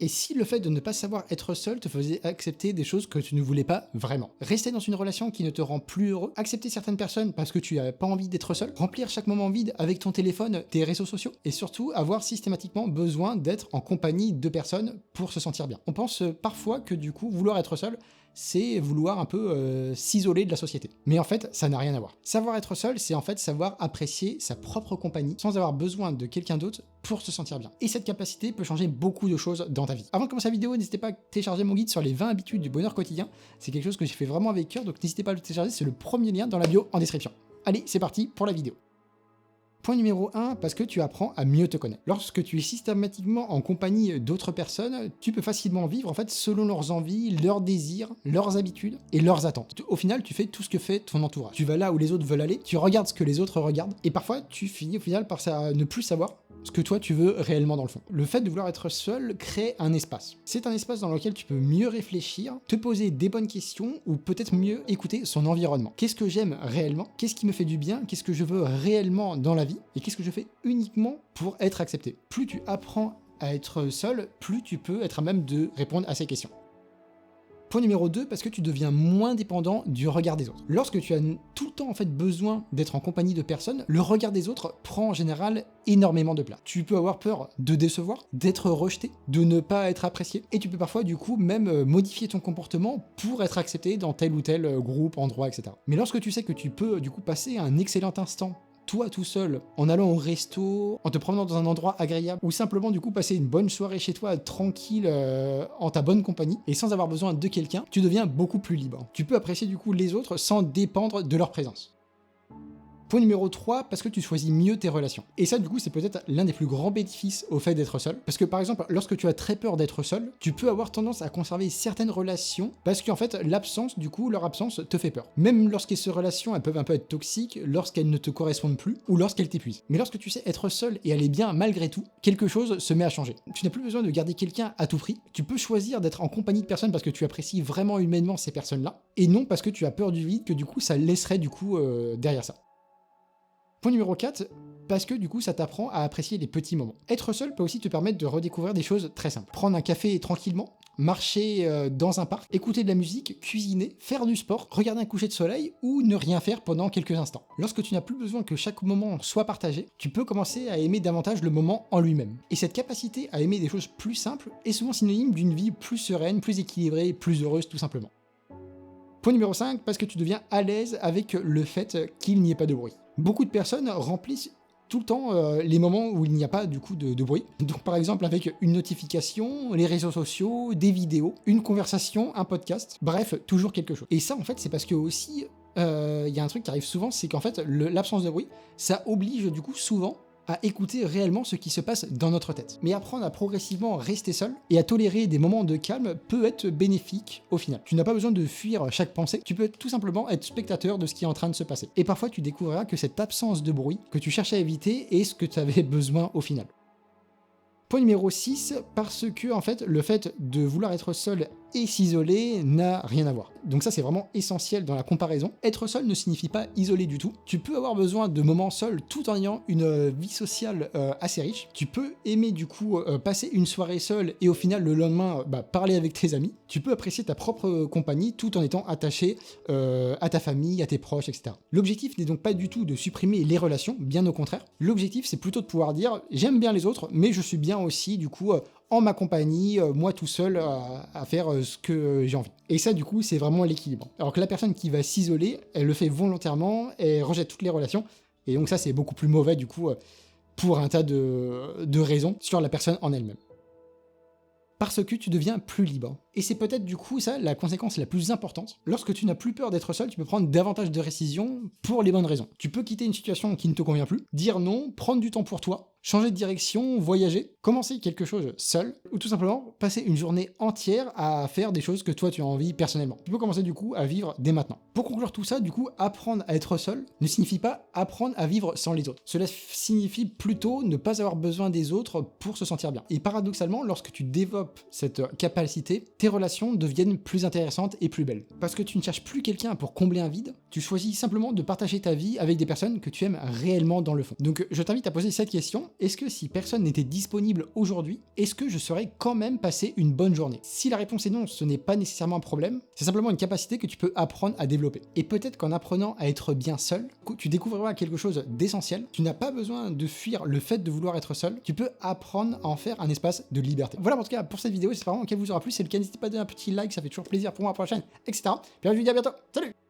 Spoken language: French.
Et si le fait de ne pas savoir être seul te faisait accepter des choses que tu ne voulais pas vraiment? Rester dans une relation qui ne te rend plus heureux, accepter certaines personnes parce que tu n'as pas envie d'être seul, remplir chaque moment vide avec ton téléphone, tes réseaux sociaux, et surtout avoir systématiquement besoin d'être en compagnie de personnes pour se sentir bien. On pense parfois que du coup, vouloir être seul, c'est vouloir un peu s'isoler de la société. Mais en fait, ça n'a rien à voir. Savoir être seul, c'est en fait savoir apprécier sa propre compagnie sans avoir besoin de quelqu'un d'autre pour se sentir bien. Et cette capacité peut changer beaucoup de choses dans ta vie. Avant de commencer la vidéo, n'hésitez pas à télécharger mon guide sur les 20 habitudes du bonheur quotidien. C'est quelque chose que j'ai fait vraiment avec cœur, donc n'hésitez pas à le télécharger, c'est le premier lien dans la bio en description. Allez, c'est parti pour la vidéo. Point numéro 1, parce que tu apprends à mieux te connaître. Lorsque tu es systématiquement en compagnie d'autres personnes, tu peux facilement vivre en fait selon leurs envies, leurs désirs, leurs habitudes et leurs attentes. Au final, tu fais tout ce que fait ton entourage. Tu vas là où les autres veulent aller, tu regardes ce que les autres regardent, et parfois tu finis au final par ne plus savoir ce que toi tu veux réellement dans le fond. Le fait de vouloir être seul crée un espace. C'est un espace dans lequel tu peux mieux réfléchir, te poser des bonnes questions ou peut-être mieux écouter son environnement. Qu'est-ce que j'aime réellement? Qu'est-ce qui me fait du bien? Qu'est-ce que je veux réellement dans la vie? Et qu'est-ce que je fais uniquement pour être accepté? Plus tu apprends à être seul, plus tu peux être à même de répondre à ces questions. Point numéro 2, parce que tu deviens moins dépendant du regard des autres. Lorsque tu as tout le temps en fait besoin d'être en compagnie de personnes, le regard des autres prend en général énormément de place. Tu peux avoir peur de décevoir, d'être rejeté, de ne pas être apprécié, et tu peux parfois du coup même modifier ton comportement pour être accepté dans tel ou tel groupe, endroit, etc. Mais lorsque tu sais que tu peux du coup passer un excellent instant toi tout seul, en allant au resto, en te promenant dans un endroit agréable, ou simplement du coup passer une bonne soirée chez toi tranquille en ta bonne compagnie, et sans avoir besoin de quelqu'un, tu deviens beaucoup plus libre. Tu peux apprécier du coup les autres sans dépendre de leur présence. Point numéro 3, parce que tu choisis mieux tes relations. Et ça, du coup, c'est peut-être l'un des plus grands bénéfices au fait d'être seul. Parce que, par exemple, lorsque tu as très peur d'être seul, tu peux avoir tendance à conserver certaines relations parce qu'en fait, l'absence, du coup, leur absence te fait peur. Même lorsque ces relations, elles peuvent un peu être toxiques, lorsqu'elles ne te correspondent plus ou lorsqu'elles t'épuisent. Mais lorsque tu sais être seul et aller bien malgré tout, quelque chose se met à changer. Tu n'as plus besoin de garder quelqu'un à tout prix. Tu peux choisir d'être en compagnie de personnes parce que tu apprécies vraiment humainement ces personnes-là et non parce que tu as peur du vide que du coup, ça laisserait du coup derrière ça. Point numéro 4, parce que du coup ça t'apprend à apprécier les petits moments. Être seul peut aussi te permettre de redécouvrir des choses très simples. Prendre un café tranquillement, marcher dans un parc, écouter de la musique, cuisiner, faire du sport, regarder un coucher de soleil ou ne rien faire pendant quelques instants. Lorsque tu n'as plus besoin que chaque moment soit partagé, tu peux commencer à aimer davantage le moment en lui-même. Et cette capacité à aimer des choses plus simples est souvent synonyme d'une vie plus sereine, plus équilibrée, plus heureuse tout simplement. Point numéro 5, parce que tu deviens à l'aise avec le fait qu'il n'y ait pas de bruit. Beaucoup de personnes remplissent tout le temps les moments où il n'y a pas du coup de bruit. Donc par exemple avec une notification, les réseaux sociaux, des vidéos, une conversation, un podcast, bref, toujours quelque chose. Et ça en fait c'est parce que aussi, il y a un truc qui arrive souvent, c'est qu'en fait l'absence de bruit, ça oblige du coup souvent à écouter réellement ce qui se passe dans notre tête. Mais apprendre à progressivement rester seul et à tolérer des moments de calme peut être bénéfique au final. Tu n'as pas besoin de fuir chaque pensée, tu peux tout simplement être spectateur de ce qui est en train de se passer. Et parfois tu découvriras que cette absence de bruit que tu cherchais à éviter est ce que tu avais besoin au final. Point numéro 6, parce que en fait, le fait de vouloir être seul et s'isoler n'a rien à voir. Donc ça c'est vraiment essentiel dans la comparaison. Être seul ne signifie pas isolé du tout. Tu peux avoir besoin de moments seuls tout en ayant une vie sociale assez riche. Tu peux aimer du coup passer une soirée seule et au final le lendemain parler avec tes amis. Tu peux apprécier ta propre compagnie tout en étant attaché à ta famille, à tes proches, etc. L'objectif n'est donc pas du tout de supprimer les relations, bien au contraire. L'objectif c'est plutôt de pouvoir dire j'aime bien les autres mais je suis bien aussi du coup en ma compagnie, moi tout seul à faire ce que j'ai envie. Et ça du coup c'est vraiment l'équilibre. Alors que la personne qui va s'isoler, elle le fait volontairement, elle rejette toutes les relations, et donc ça c'est beaucoup plus mauvais du coup pour un tas de raisons sur la personne en elle-même. Parce que tu deviens plus libre. Et c'est peut-être du coup ça la conséquence la plus importante. Lorsque tu n'as plus peur d'être seul, tu peux prendre davantage de décisions pour les bonnes raisons. Tu peux quitter une situation qui ne te convient plus, dire non, prendre du temps pour toi, changer de direction, voyager, commencer quelque chose seul, ou tout simplement passer une journée entière à faire des choses que toi tu as envie personnellement. Tu peux commencer du coup à vivre dès maintenant. Pour conclure tout ça, du coup, apprendre à être seul ne signifie pas apprendre à vivre sans les autres. Cela signifie plutôt ne pas avoir besoin des autres pour se sentir bien. Et paradoxalement, lorsque tu développes cette capacité, tes tes relations deviennent plus intéressantes et plus belles. Parce que tu ne cherches plus quelqu'un pour combler un vide, tu choisis simplement de partager ta vie avec des personnes que tu aimes réellement dans le fond. Donc je t'invite à poser cette question, est-ce que si personne n'était disponible aujourd'hui, est-ce que je serais quand même passé une bonne journée? Si la réponse est non, ce n'est pas nécessairement un problème, c'est simplement une capacité que tu peux apprendre à développer. Et peut-être qu'en apprenant à être bien seul, tu découvriras quelque chose d'essentiel. Tu n'as pas besoin de fuir le fait de vouloir être seul, tu peux apprendre à en faire un espace de liberté. Voilà en tout cas pour cette vidéo, j'espère vraiment qu'elle vous aura plu. Si c'est le cas, n'hésitez pas à donner un petit like, ça fait toujours plaisir pour moi pour la chaîne, etc. Puis je vous dis à bientôt, salut!